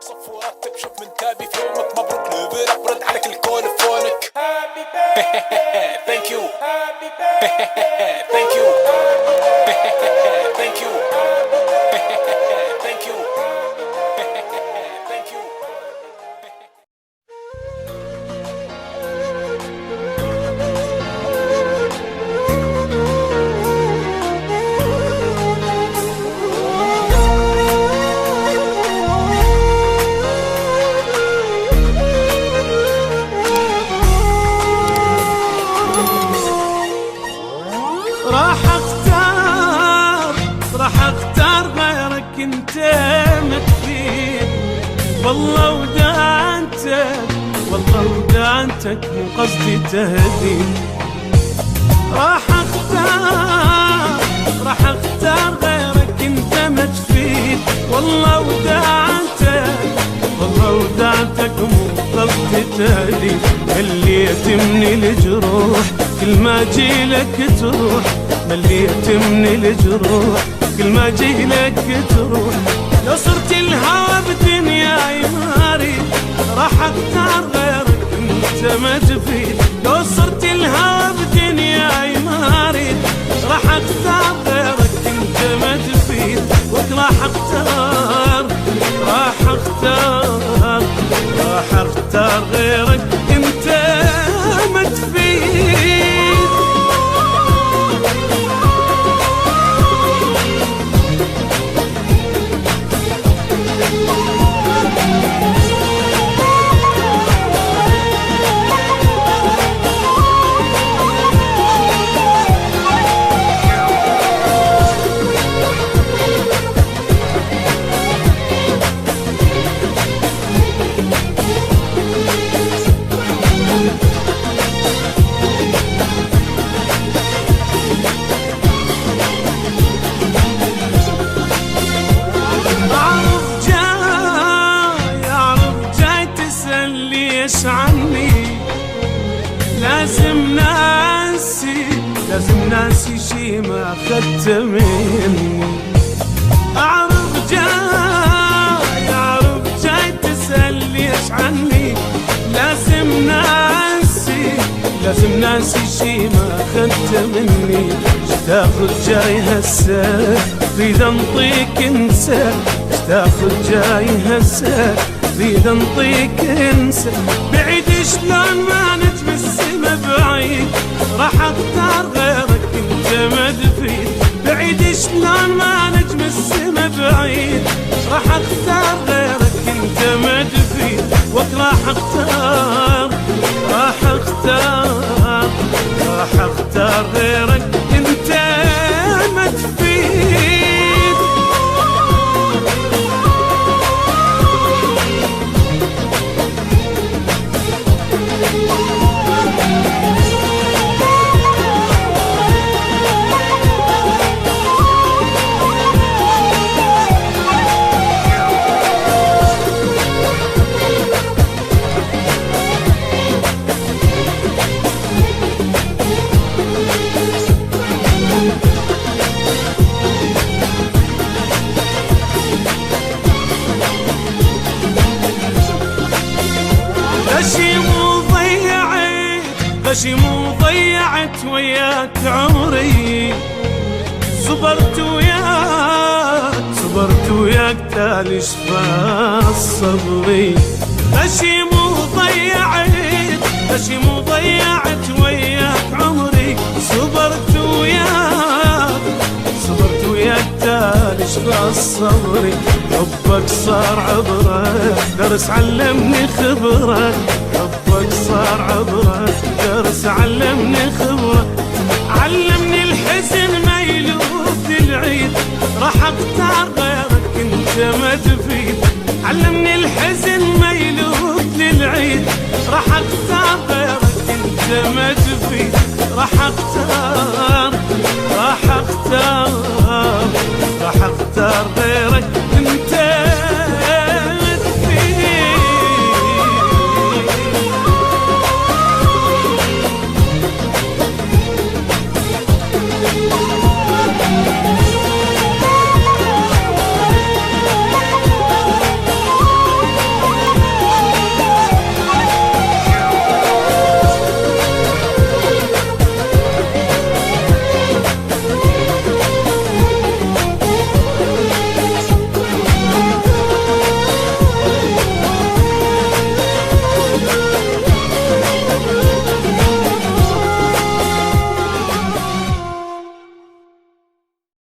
صف ورتب شوف من تابي في يومك مبروك نبرة برد عليك الكول فونك. Thank you. Thank you. Thank you. Thank you. Thank you. راح اختار غيرك انت مكفيك، والله ودانتك مو قصدي تهديك. راح اختار غيرك انت مكفيك، والله ودانتك مو قصدي تهديك. مليت من الجروح كل ما جيلك تروح، مليت من الجروح كل ما جيلك تروح. لو صرت الهوى بدنياي ما اريد، راح اختار غيرك انت ما تفيد. لو صرت الهوى بدنياي ما اريد، راح اختار غيرك انت ما تفيد. وراح اختار غيرك انت ما تفيد. عني لازم ناسي شي ما اخذت مني. اعرف جاي تسأل ليش عني، لازم ناسي شي ما اخذت مني. تاخذ جاي هسه ريد انطيك انسى، تاخذ جاي هسه ريد انطيك انسى. بعيد شلون ما نجم السما بعيد، راح اختار غيرك انت ما تفيد. بعيد شلون ما نجم السما بعيد، راح اختار غيرك انت ما تفيد. راح اختار غيرك انت ما تفيد. غشي مو ضيعت وياك عمري، صبرت وياك تالي شفا صبري. غشي مو ضيعت وياك عمري، صبرت وياك تالي شفا صبري. حبك صار عبرة درس علمني خبرة، حبك صار عبرة درس علمني خبرة. علمني الحزن ما يلوذ العيد، راح اختار غيرك انت ما تفيد.